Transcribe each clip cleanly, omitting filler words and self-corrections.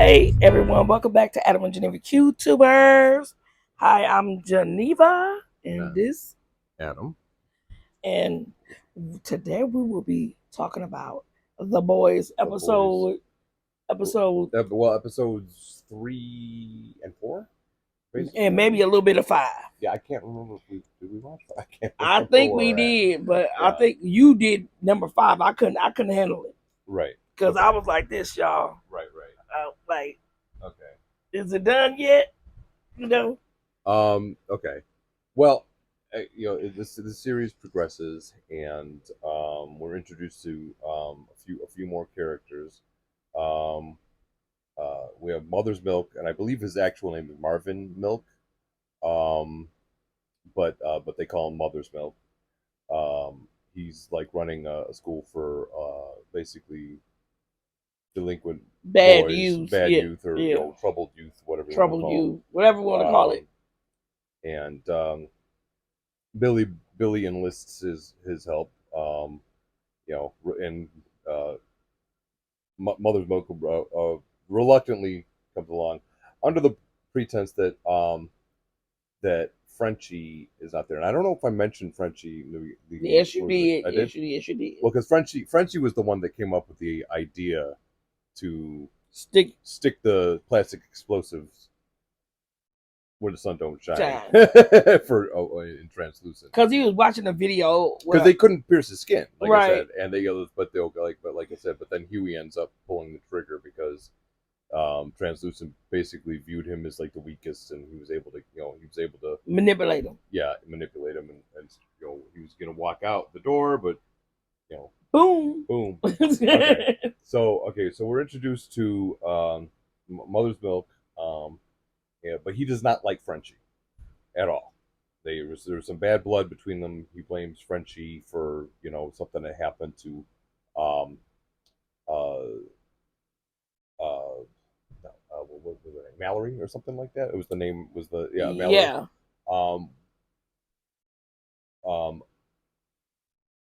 Hey everyone, welcome back to Adam and Geneva Q-tubers. Hi, I'm Geneva and this Adam. and today we will be talking about The Boys episodes Episodes 3 and 4, basically. and maybe a little bit of 5. Yeah, I can't remember if did we watch. I can't I remember think where we we're at. did, but I Yeah. think you did number 5. I couldn't handle it Right. because I was like this, y'all. Right. Like, Okay. is it done yet? You know. Okay. Well, this series progresses, and we're introduced to a few more characters. Um, we have Mother's Milk, and I believe his actual name is Marvin Milk. Um, but they call him Mother's Milk. He's like running a school for basically delinquent Bad boys, youth, bad yeah, youth, or yeah. troubled youth, whatever you want to Troubled call youth, whatever you want to call it. And Billy enlists his help. And Mother's Milk reluctantly comes along under the pretense that that Frenchie is not there. And I don't know if I mentioned Frenchie. Yes, you did. I did. Yes, you did. Well, because Frenchie was the one that came up with the idea to Stick the plastic explosives where the sun don't shine for in translucent. Because he was watching a video because they couldn't pierce his skin, like right. I said, and but like I said, but then Huey ends up pulling the trigger because translucent basically viewed him as like the weakest, and he was able to manipulate him. Yeah, manipulate him, and he was gonna walk out the door, but boom. So we're introduced to Mother's Milk, but he does not like Frenchie at all. There was some bad blood between them. He blames Frenchie for something that happened to um what was her name? Mallory or something like that. It was the name was the Mallory. Yeah. Um, um,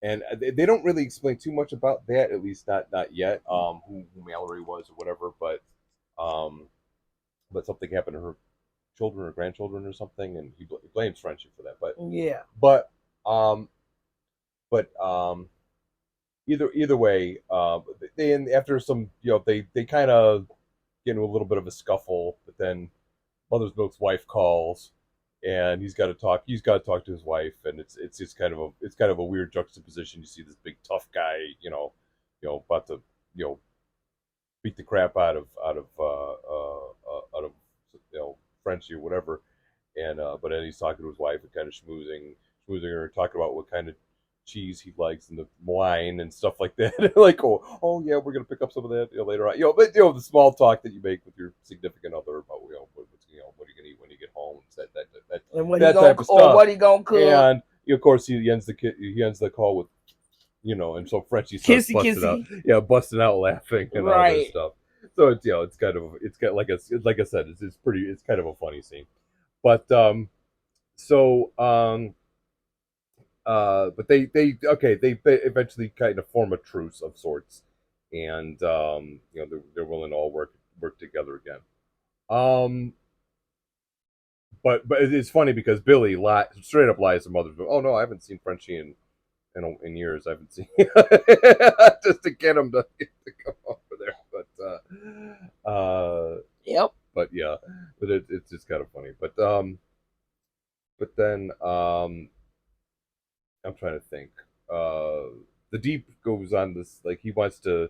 and they don't really explain too much about that, at least not yet. Who Mallory was or whatever, but something happened to her children or grandchildren or something, and he blames Frenchie for that. But yeah, but either way, they after some they kind of get into a little bit of a scuffle, but then Mother's Milk's wife calls, and he's got to talk to his wife, and it's just kind of a weird juxtaposition. You see this big tough guy, about to beat the crap out of Frenchie or whatever, and but then he's talking to his wife and kind of schmoozing her, talking about what kind of cheese he likes and the wine and stuff like that. Like, oh yeah, we're gonna pick up some of that later on. But the small talk that you make with your significant other about what are you gonna eat when you get home, and what that he gonna, type of stuff. Or what he gonna cook. And of course he ends the call with and so Frenchie starts busting out laughing and all this stuff. So it's kind of like I said, it's kind of a funny scene. But but they eventually kind of form a truce of sorts, and they're willing to all work together again. But it's funny because Billy straight up lies to Mother. Oh no, I haven't seen Frenchie in years. I haven't seen just to get him to come over there. But yep. But yeah, but it's just kind of funny. But then I'm trying to think. The Deep goes on this, like, he wants to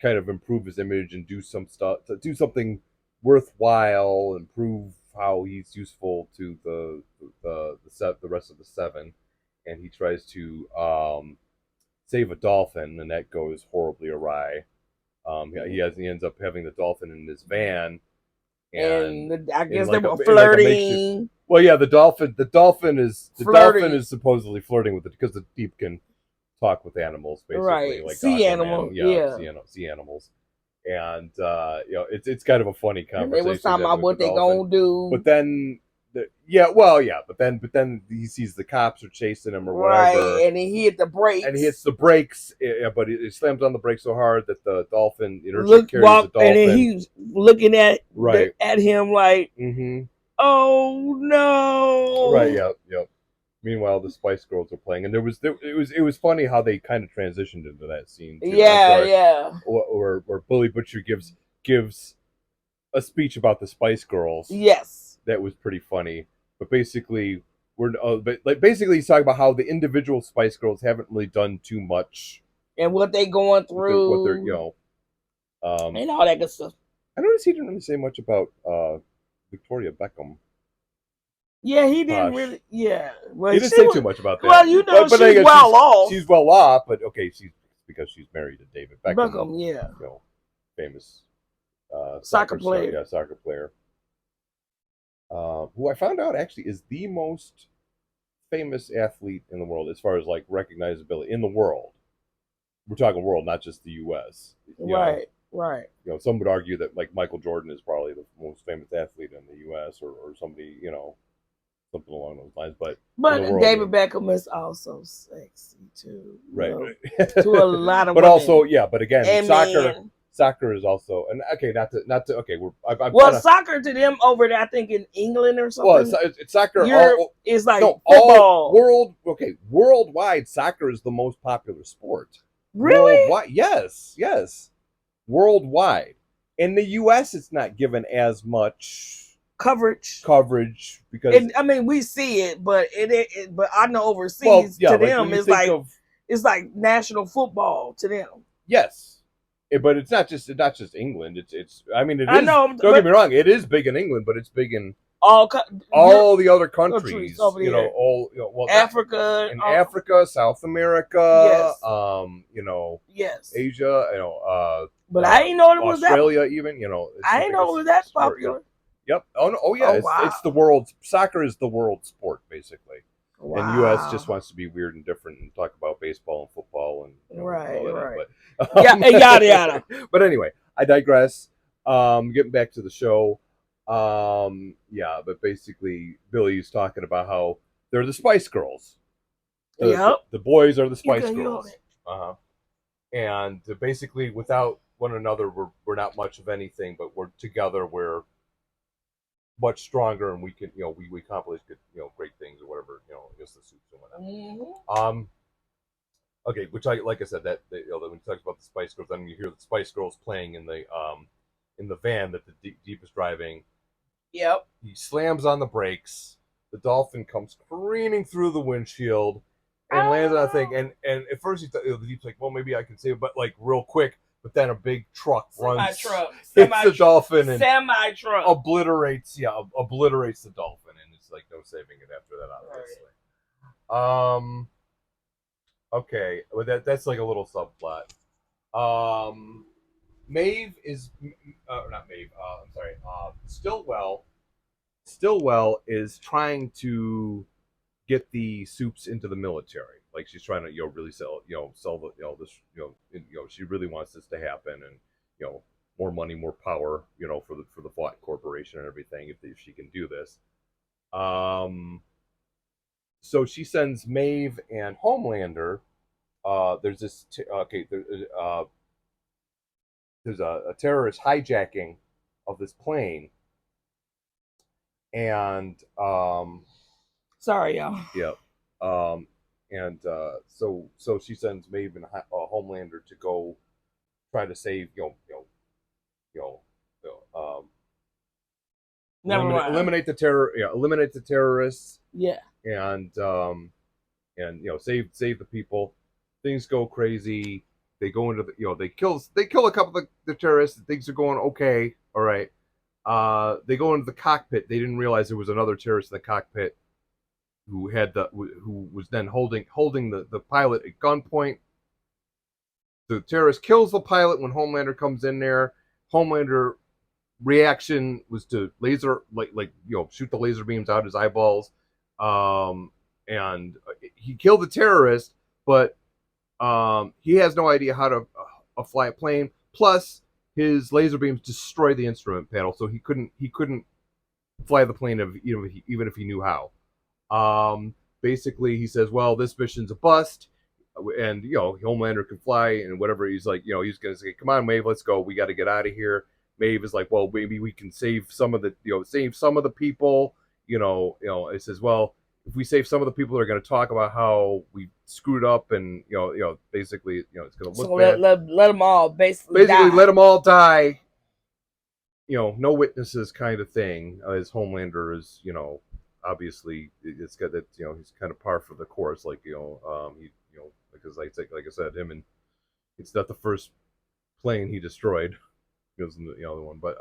kind of improve his image and do some stuff, to do something worthwhile, and prove how he's useful to the rest of the seven, and he tries to save a dolphin, and that goes horribly awry. He ends up having the dolphin in his van, and I guess like they were flirting. Well, yeah, the dolphin is supposedly flirting with it because the Deep can talk with animals, basically, right? Like sea animals, sea animals, and it's kind of a funny conversation. And they was talking about what they gonna do, but then but then he sees the cops are chasing him or Right, whatever, and he hit the and he hits brakes. the brakes, but he slams on the brakes so hard that the dolphin inertia Look, carries the walk, and then dolphin. he's looking Right. at him like, Mm-hmm. "Oh Right. no!" Yeah. Yep. Meanwhile, the Spice Girls are playing, and it was funny how they kind of transitioned into that scene too. That's Yeah, yeah, where Billy Butcher gives a speech about the Spice Girls. yes. That was pretty funny. But basically, basically he's talking about how the individual Spice Girls haven't really done too much And what they going with their what they're through um and all that good stuff. I noticed he didn't really say much about Victoria Beckham. Yeah, he didn't Tosh. really. Yeah, He well, didn't she say too was. much about that. Well, you know, But she's again, well off. she's well off, but okay, she's because she's married to David Beckham, Beckham, yeah, famous soccer soccer star, player. soccer player, who I found out actually is the most famous athlete in the world as far as like recognizability in the world. We're talking world, not just the U.S. Right, right. Some would argue that like Michael Jordan is probably the most famous athlete in the U.S. or somebody, something along those lines. But in the But world, David Beckham is also sexy too, right? to a lot of But women also, yeah. But again, and soccer, men. soccer is also, and okay, not to. Okay, I'm Well, kind of soccer to them over there, I think in England or well, something. it's soccer. Europe is like No, all football. worldwide, soccer is the most popular sport. Really? Worldwide, yes, worldwide. In the U.S., it's not given as much Coverage. coverage because, I mean, we see it, but but I know well, overseas yeah, to like when them you think of it's like national football to them. yes, but it's not just England. It's. I mean, it I is. know, Don't get but me wrong. It is big in England, but it's big in all Europe all the other countries countries. over there, All well, not Africa, in Africa, South America, yes, yes. Asia, But I ain't know it was that. Australia, even it's the I ain't know it biggest was that sport. Yep, popular. yep. Oh, no, oh yeah, Oh it's wow, the world. Soccer is the world sport basically, and U.S. just wow. wants to be weird and different and talk about baseball and football and Right, all that. right. But Yeah, and yada yada. but anyway, I digress. Getting back to the show. Yeah, but basically, Billy's talking about how they're the Spice Girls. The, Yep. the boys are the You Spice can you hold Girls. it. Uh-huh. And basically, without one another, we're not much of anything, but we're together, we're much stronger, and we can, we accomplish good, great things or whatever, against the suits and whatnot. Mm-hmm. Okay, which like I said, when he talks about the Spice Girls, then you hear the Spice Girls playing in the van that the Deep is driving. Yep. He slams on the brakes. The dolphin comes careening through the windshield and lands on that thing. And at first the Deep's like, well, maybe I can save it, but like real quick. But then a big truck runs, hits the dolphin, and semi truck obliterates the dolphin, and it's like no saving it after that, obviously. Right. Okay, well that's like a little subplot. Maeve is not Maeve. I'm sorry. Stillwell is trying to get the soups into the military. Like she's trying to, really sell the, this, she really wants this to happen, and more money, more power, for the Vought Corporation and everything. If she can do this, so she sends Maeve and Homelander. There's this. Okay, there's a terrorist hijacking of this plane, and sorry y'all. yeah, and so she sends Maeve and Homelander to go try to save you know, eliminate the terror, eliminate the terrorists, yeah, and save the people. Things go crazy. They go into the they kill a couple of the terrorists. Things are going okay. All right. They go into the cockpit. They didn't realize there was another terrorist in the cockpit who was then holding the pilot at gunpoint. The terrorist kills the pilot when Homelander comes in there. Homelander reaction was to laser shoot the laser beams out his eyeballs, and he killed the terrorist, but he has no idea how to fly a plane. Plus, his laser beams destroy the instrument panel, so he couldn't fly the plane of even if he knew how. Basically, he says, "Well, this mission's a bust." And Homelander can fly and whatever. He's like, he's gonna say, "Come on, Maeve, let's go. We got to get out of here." Maeve is like, "Well, maybe we can save some of the save some of the people." It says, "Well, if we save some of the people, they're going to talk about how we screwed up, and basically, it's going to look So bad. let them all basically Basically, die. let them all die. No witnesses, kind of thing." As Homelander is, obviously, it's got that, he's kind of par for the course, like he, because like I said, him and it's not the first plane he destroyed. It was the other one, but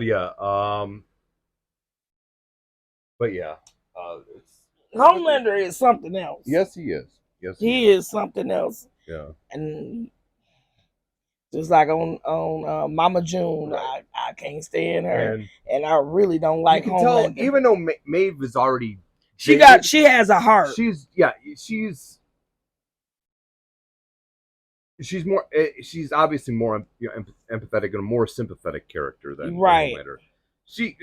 yeah, but yeah, it's Homelander is something else. yes, he is. Yes, he is something else. Yeah, and just like on Mama June, right. I can't stand her, and I really don't like you can Homelander. Tell, even though Maeve is already she has a heart. She's more. She's obviously more empathetic and a more sympathetic character than Homelander. She's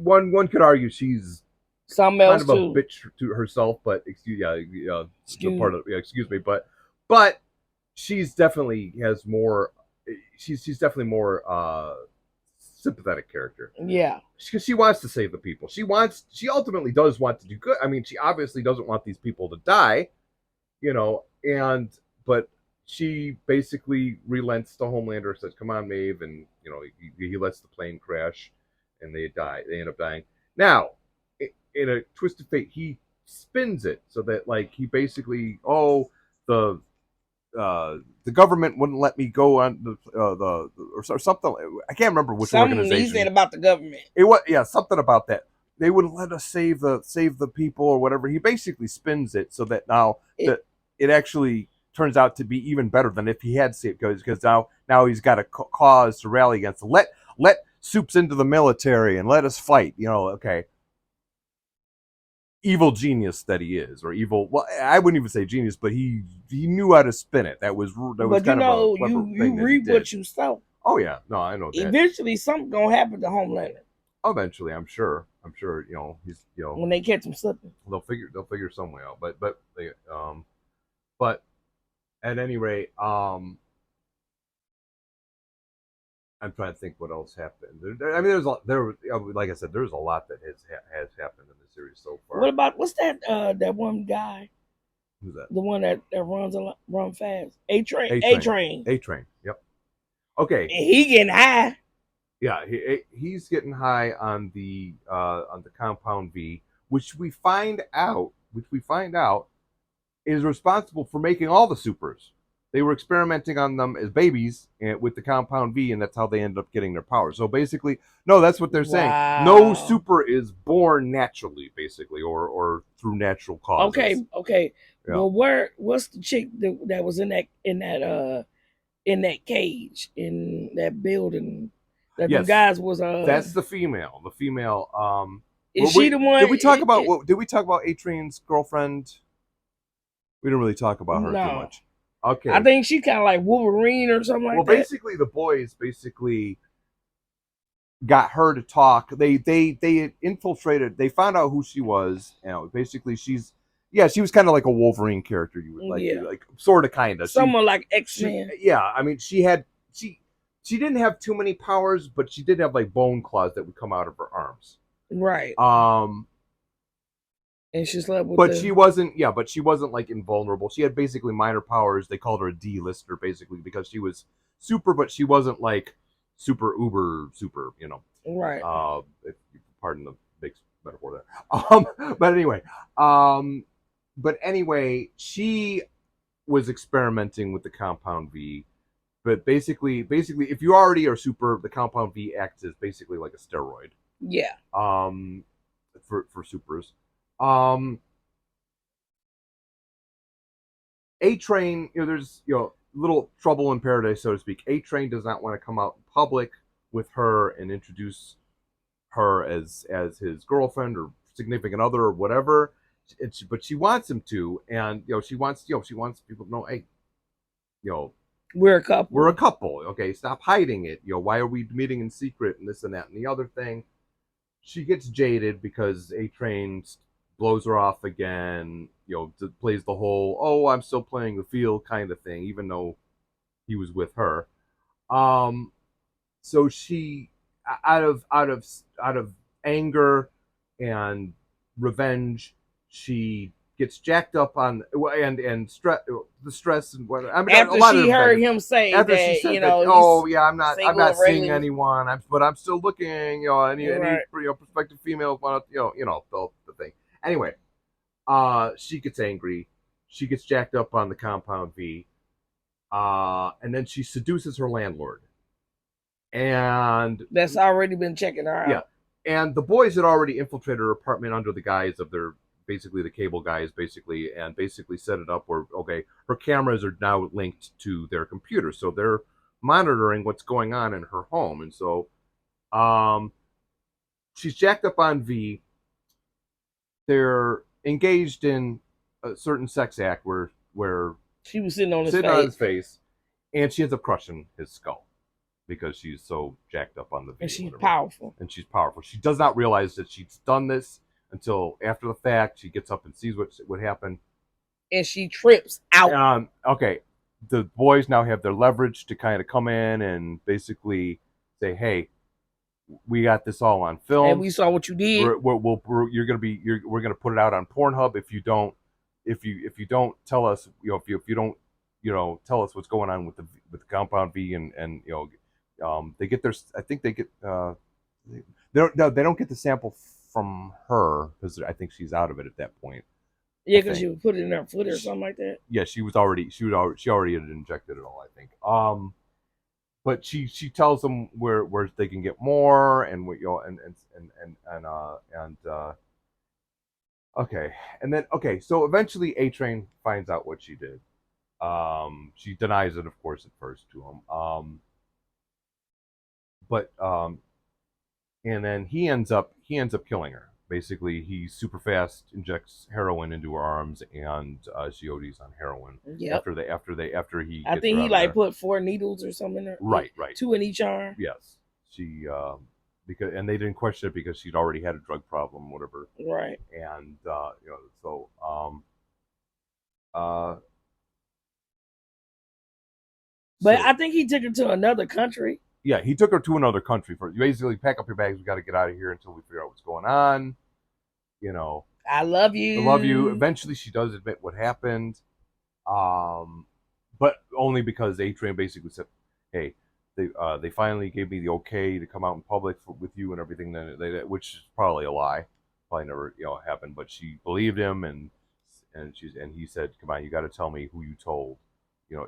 one could argue she's something else kind of too. A bitch to herself, but excuse me, but she's definitely has more. She's definitely more sympathetic character. Yeah, because she wants to save the people. She ultimately does want to do good. I mean, she obviously doesn't want these people to die, but she basically relents to Homelander, says, "Come on, Maeve," and he lets the plane crash, and they die. They end up dying. Now, in a twist of fate, he spins it so that he basically, the government wouldn't let me go on or something. I can't remember which organization. He said about the government. It was something about that. They wouldn't let us save the people or whatever. He basically spins it so that now that it actually turns out to be even better than if he had saved, because now he's got a cause to rally against. Let Soups into the military and let us fight. Okay. Evil genius that he is, or evil. Well, I wouldn't even say genius, but he knew how to spin it. That was but kind of a you reap what you sow. Oh yeah, no, I know that. Eventually, something gonna happen to Homelander. Eventually, I'm sure. He's when they catch him slipping, they'll figure some way out. But at any rate, I'm trying to think what else happened. I mean, like I said, there's a lot that has happened in the series so far. What's that that one guy? Who's that? The one that run fast. A-Train. Yep. Okay. And he getting high. Yeah, he's getting high on the compound V, which we find out is responsible for making all the supers. They were experimenting on them as babies with the compound V, and that's how they ended up getting their powers. So basically, no, that's what they're saying. No super is born naturally, basically, or through natural causes. Okay. Yeah. Well, what's the chick that was in that cage in that building? That the guys was that's the female. The female. Is she the one? Did we talk about A-Train's girlfriend? We didn't really talk about her too much. Okay. I think she's kind of like Wolverine or something like that. Well, basically, the boys got her to talk. They infiltrated. They found out who she was. Basically, she was kind of like a Wolverine character. You would like sort of, kind of. Someone like X-Men. I mean, she didn't have too many powers, but she did have like bone claws that would come out of her arms. Right. And she slept with but she wasn't like invulnerable. She had basically minor powers. They called her a D-lister basically because she was super, but she wasn't like super uber super, Right. If you pardon the big metaphor there. But anyway, she was experimenting with the compound V. But basically if you already are super, the compound V acts as basically like a steroid. Yeah. For supers. A-Train, there's little trouble in paradise, so to speak. A-Train does not want to come out in public with her and introduce her as his girlfriend or significant other or whatever. But she wants him to, and she wants people to know, hey, we're a couple. We're a couple. Okay, stop hiding it. Why are we meeting in secret and this and that and the other thing? she gets jaded because A Train blows her off again. Plays the whole "oh, I'm still playing the field" kind of thing, even though he was with her. Um, so she, out of anger and revenge, she gets jacked up on and stress, the stress and what I mean, a After lot of she different heard factors. him say After she that, said that, he's oh yeah, I'm single not and seeing regular, anyone, but I'm still looking. Any right? prospective females want to, the thing. Anyway, she gets angry. She gets jacked up on the compound V, and then she seduces her landlord. And That's already been checking her yeah, out. and the boys had already infiltrated her apartment under the guise of their basically the cable guys, and basically set it up where okay, her cameras are now linked to their computer, so they're monitoring what's going on in her home, and so um, she's jacked up on V. They're engaged in a certain sex act where She was sitting on his sitting on his face, face, and she ends up crushing his skull because she's so jacked up on the and V or she's whatever. powerful. And she's powerful. She does not realize that she's done this until after the fact. She gets up and sees what happened. And she trips out. Okay, the boys now have their leverage to kind of come in and basically say, "Hey, we got this all on And film. we saw what you did. We're gonna put it out on Pornhub if you don't if you don't tell us if you don't tell us what's going on with the compound V and they get their I think they get they don't get the sample from her because I think she's out of it at that point. I Yeah, because think you put it in her foot or something like that. yeah, she already had injected it all. I think. But she tells them where they can get more and what okay, and then okay, so eventually A Train finds out what she did. She denies it, of course, at first to him. But and then he ends up killing her. Basically, he super fast injects heroin into her arms, and she ODs on heroin Yep. after he I gets think her he out of like there. put 4 needles or something in her. Right. Two in each arm. Yes, she because and they didn't question it because she'd already had a drug problem, whatever. Right. And uh, But so I think he took her to another country. yeah, he took her to another country for basically pack up your bags. We got to get out of here until we figure out what's going on. You know, I love I love you. you. Eventually, she does admit what happened, um, but only because A Train basically said, "Hey, they finally gave me the okay to come out in public with you and everything." Which is probably a lie, probably never happened. But she believed him, and he said, "Come on, you got to tell me who you told."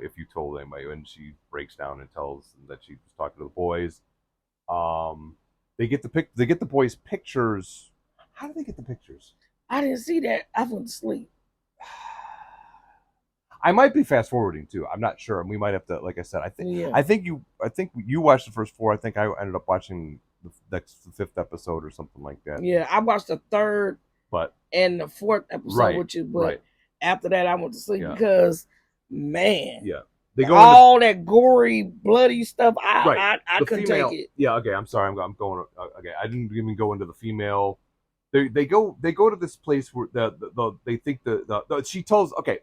If you told anybody, and she breaks down and tells them that she was talking to the boys. They get the boys pictures. How do they get the pictures? I didn't see that. I went to sleep. I might be fast forwarding too. I'm not sure, and we might have to. Like I said, Yeah. I think you watched the first four. I think I ended up watching the fifth episode or something like that. Yeah, I watched the third But and the fourth episode right, with you, but right, after that I went to sleep yeah, because man, yeah. They go into all that gory, bloody stuff, right. I The couldn't take female. it. Yeah. Okay. I'm sorry. I'm going. Okay. I didn't even go into the female. They go to this place where they think she tells okay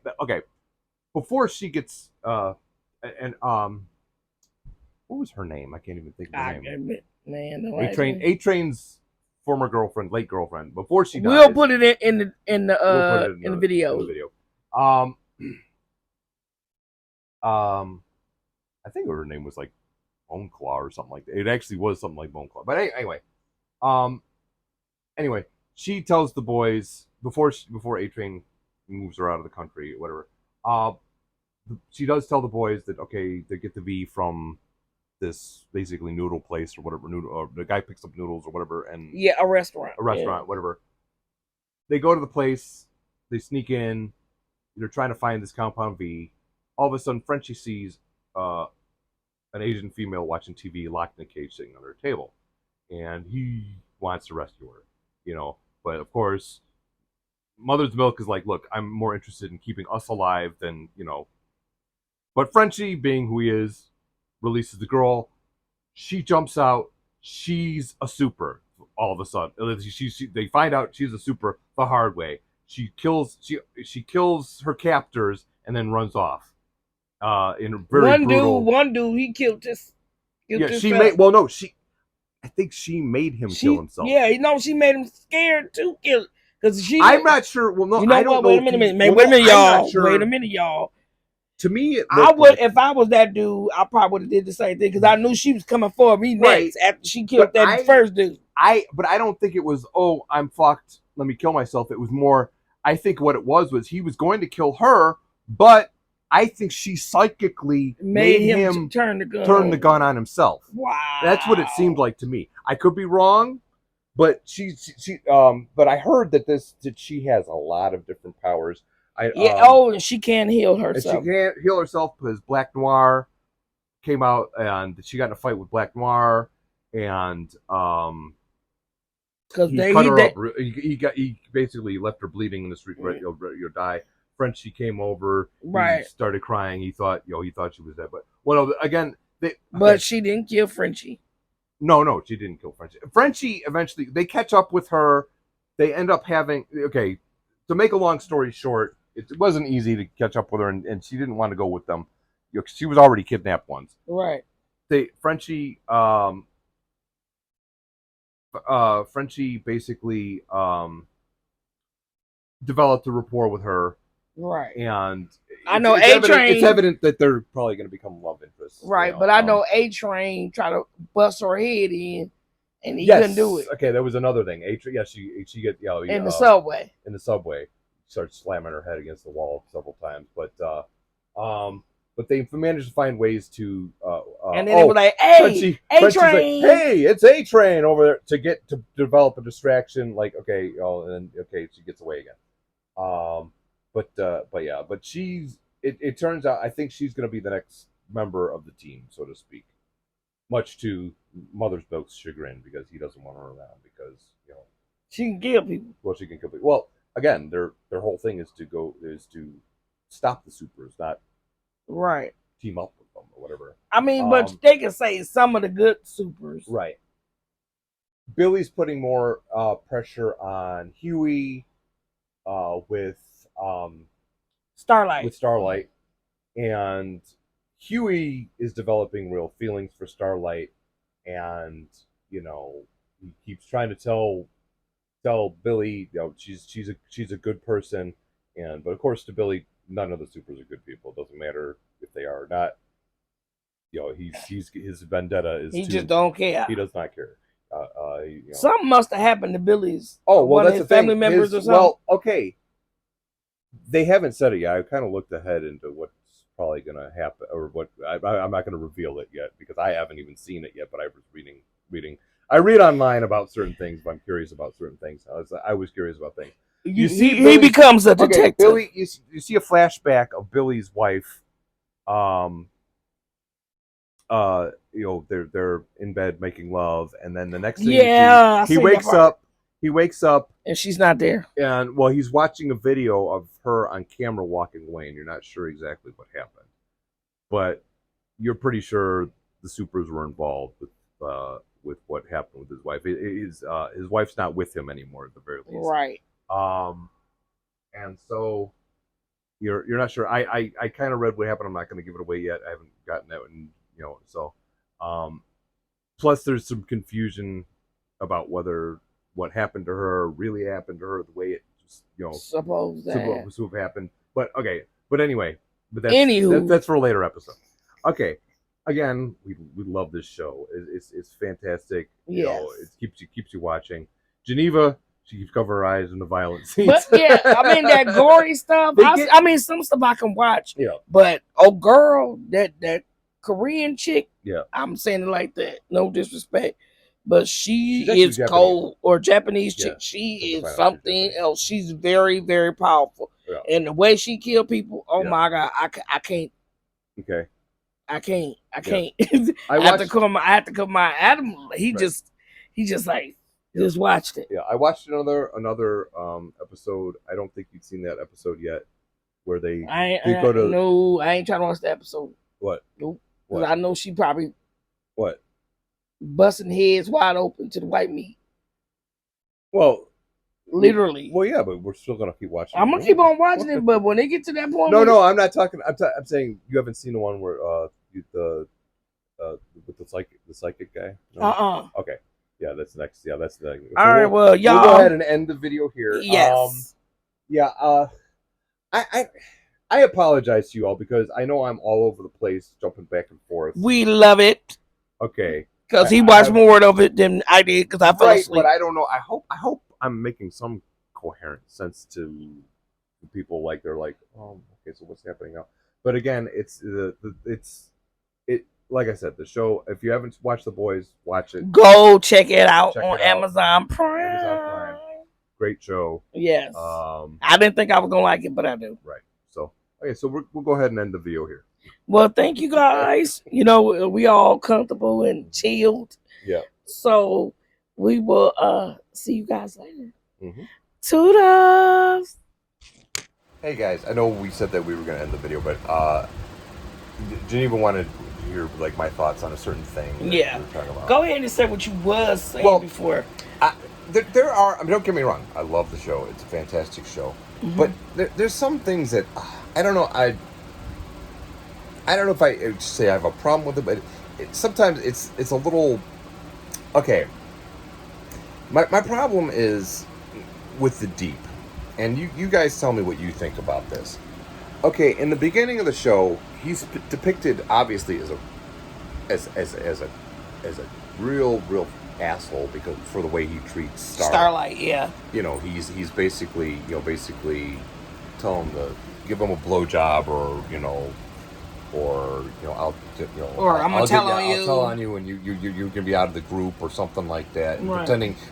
before she gets and what was her name? I can't even think of her I name. admit, man, no, A Train's former girlfriend, late girlfriend, before she dies. We'll put it We'll put it in the video. In the video. Um, I think her name was like Bone Claw or something like that. It actually was something like Bone Claw. But um, anyway, she tells the boys before A Train moves her out of the country, whatever. Uh, she does tell the boys that okay, they get the V from this basically noodle place or whatever noodle. Or the guy picks up noodles or whatever, and Yeah, a restaurant. whatever. They go to the place. They sneak in. They're trying to find this compound V. All of a sudden, Frenchie sees an Asian female watching TV locked in a cage sitting on her table, and he wants to rescue her. But of course, Mother's Milk is like, look, I'm more interested in keeping us alive than. But Frenchie, being who he is, releases the girl. She jumps out. She's a super. all of a sudden. They find out she's a super the hard way. She kills her captors and then runs off. In a very brutal. One dude, he killed Yeah, she himself. made. Well, no, she. I think she made him kill himself. Yeah, she made him scared to kill because she. I'm not sure. Well, no, You know I don't what? know. Wait a minute, I'm not y'all. sure. Wait a minute, y'all. To me, it I looked would, like, if I was that dude, I probably would have did the same thing because I knew she was coming for me next after she killed that first dude. But I don't think it was, oh, I'm fucked, let me kill myself. It was more, I think what it was he was going to kill her, but I think she psychically made him turn the gun on himself. Wow. That's what it seemed like to me. I could be wrong, but but I heard that she has a lot of different powers. And she can't heal herself. She can't heal herself because Black Noir came out and she got in a fight with Black Noir, and because he cut her up. He basically left her bleeding in the street. Right, you'll die. Frenchie came over. Right. He started crying. He thought she was dead. But again, but she didn't kill Frenchie. No, she didn't kill Frenchie. Frenchie eventually they catch up with her. They end up having to make a long story short, it wasn't easy to catch up with her, and she didn't want to go with them. She was already kidnapped once. Right. Frenchie basically developed a rapport with her. Right. And I know it's evident that they're probably going to become love interests. Right, but I know A-Train tried to bust her head in, and he couldn't do it. Okay, that was another thing. A-Train, yeah, she get in the subway. In the subway, starts slamming her head against the wall several times, but they managed to find ways to. And then it was like, "Hey, A-Train! Like, hey, it's A-Train over there," to develop a distraction. Like, okay, and then she gets away again. But she's. It turns out I think she's going to be the next member of the team, so to speak. Much to Mother's Milk's chagrin, because he doesn't want her around because she can kill people. Well, she can kill people. Well, again, their whole thing is to stop the supers, not right team up with them or whatever. I mean, but they can say some of the good supers. Right. Billy's putting more pressure on Huey with Starlight, and Huey is developing real feelings for Starlight, and he keeps trying to tell Billy, she's a good person, but of course to Billy, none of the supers are good people. It doesn't matter if they are or not. His vendetta is he just don't care. He does not care. Something must have happened to Billy's. That's his family members or something. Well, okay. They haven't said it yet. I kind of looked ahead into what's probably going to happen, or what. I'm not going to reveal it yet because I haven't even seen it yet. But I was reading. I read online about certain things, but I'm curious about certain things. I was curious about things. He becomes a detective. Okay, Billy, you see a flashback of Billy's wife. They're in bed making love, and then the next thing he wakes up. He wakes up, and she's not there. And he's watching a video of her on camera walking away, and you're not sure exactly what happened, but you're pretty sure the supers were involved with what happened with his wife. His wife's not with him anymore at the very least, right? And so you're not sure. I kind of read what happened. I'm not going to give it away yet. I haven't gotten that one, So, plus there's some confusion about whether what happened to her really happened to her the way it just, supposed to have happened. But okay. But anyway, that's for a later episode. Okay. Again, we love this show. It's fantastic. Yes. It keeps you watching. Geneva, she keeps covering her eyes in the violent scenes. But yeah, I mean that gory stuff. Some stuff I can watch. Yeah. But girl, that Korean chick. Yeah. I'm saying it like that. No disrespect. But she is Japanese. Cold, or Japanese chick. She is something else. She's very, very powerful. Yeah. And the way she killed people, my God, I can't. Okay. I can't. I have to come my Adam. He just like just watched it. Yeah, I watched another episode. I don't think you've seen that episode yet, where they go to. No, I ain't trying to watch the episode. What? Nope. Because I know she probably what. Busting heads wide open to the white meat. Well, literally. Well, yeah, but we're still gonna keep watching. I'm gonna keep on watching it, but when they get to that point, no, I'm not talking. I'm saying you haven't seen the one where with the psychic guy. No? Okay. Yeah, that's next. Yeah, that's the. All right. Well, y'all. We'll go ahead and end the video here. Yes. Yeah. I apologize to you all because I know I'm all over the place, jumping back and forth. We love it. Okay. Because he watched more of it than I did because I fell asleep. But I don't know. I hope I'm making some coherent sense to people. Like they're like, oh, okay, so what's happening now? But again, it's like I said, the show. If you haven't watched The Boys, watch it. Go check it out on Amazon Prime. Amazon Prime. Great show. Yes. I didn't think I was gonna like it, but I do. Right. So okay, so we'll go ahead and end the video here. Well, thank you guys. You know, we all comfortable and chilled. Yeah. So we will see you guys later. Toodles. Hey guys, I know we said that we were gonna end the video, but Geneva wanted to hear like my thoughts on a certain thing. Yeah. We were talking about. Go ahead and say what you was saying before. There are. I mean, don't get me wrong. I love the show. It's a fantastic show. But there's some things that I don't know. I don't know if I say I have a problem with it, but sometimes it's a little. Okay. My problem is with the deep, and you guys tell me what you think about this. Okay, in the beginning of the show, he's depicted obviously as a real asshole because for the way he treats Starlight. Yeah. You know, he's basically tell him to give him a blowjob or I'm gonna tell on you. I'll tell on you, and you're gonna be out of the group or something like that. Right.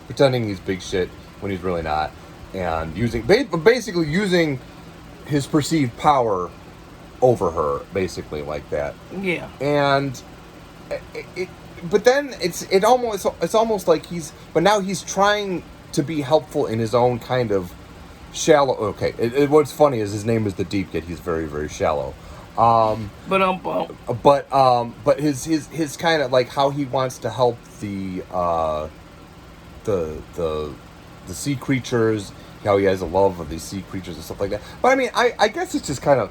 Pretending he's big shit when he's really not, and basically using his perceived power over her, basically like that. Yeah. And but then it's almost like now he's trying to be helpful in his own kind of shallow. Okay, what's funny is his name is the Deep Kid. He's very, very shallow. But his kind of like how he wants to help the sea creatures, how he has a love of these sea creatures and stuff like that. But I mean, I guess it's just kind of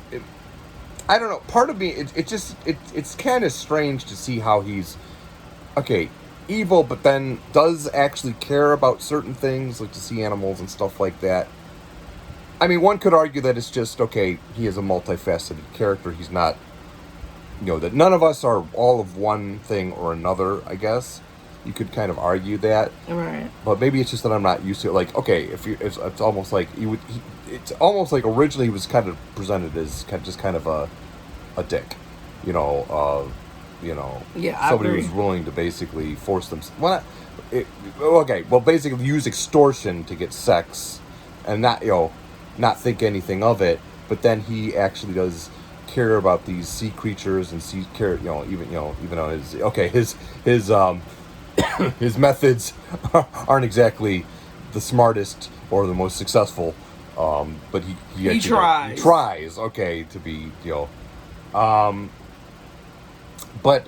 I don't know. Part of me, it's kind of strange to see how he's evil, but then does actually care about certain things like the sea animals and stuff like that. I mean, one could argue that it's just, he is a multifaceted character. He's not, that none of us are all of one thing or another, I guess. You could kind of argue that. Right. But maybe it's just that I'm not used to it. Like, it's almost like it's almost like originally he was kind of presented as kind of a dick. Yeah, somebody who's willing to basically force them. Basically use extortion to get sex and not think anything of it, but then he actually does care about these sea creatures and even on his his methods aren't exactly the smartest or the most successful, but he tries to be but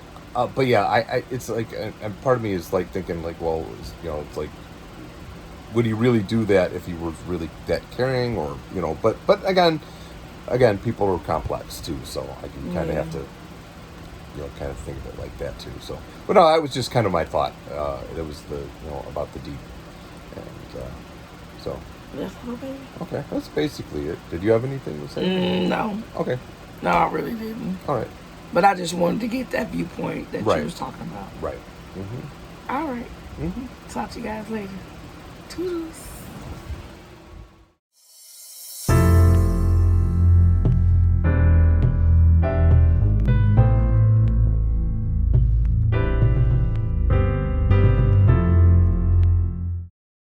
yeah, I it's like, and part of me is like thinking like, well, it's like, would he really do that if he was really that caring, or But again, people are complex too, so I can kind of have to, kind of think of it like that too. So, but no, that was just kind of my thought. It was about the deep, and so. Okay, that's basically it. Did you have anything to say? No. Okay. No, I really didn't. All right. But I just wanted to get that viewpoint that you was talking about. Right. All right. Talk to you guys later. Toodles.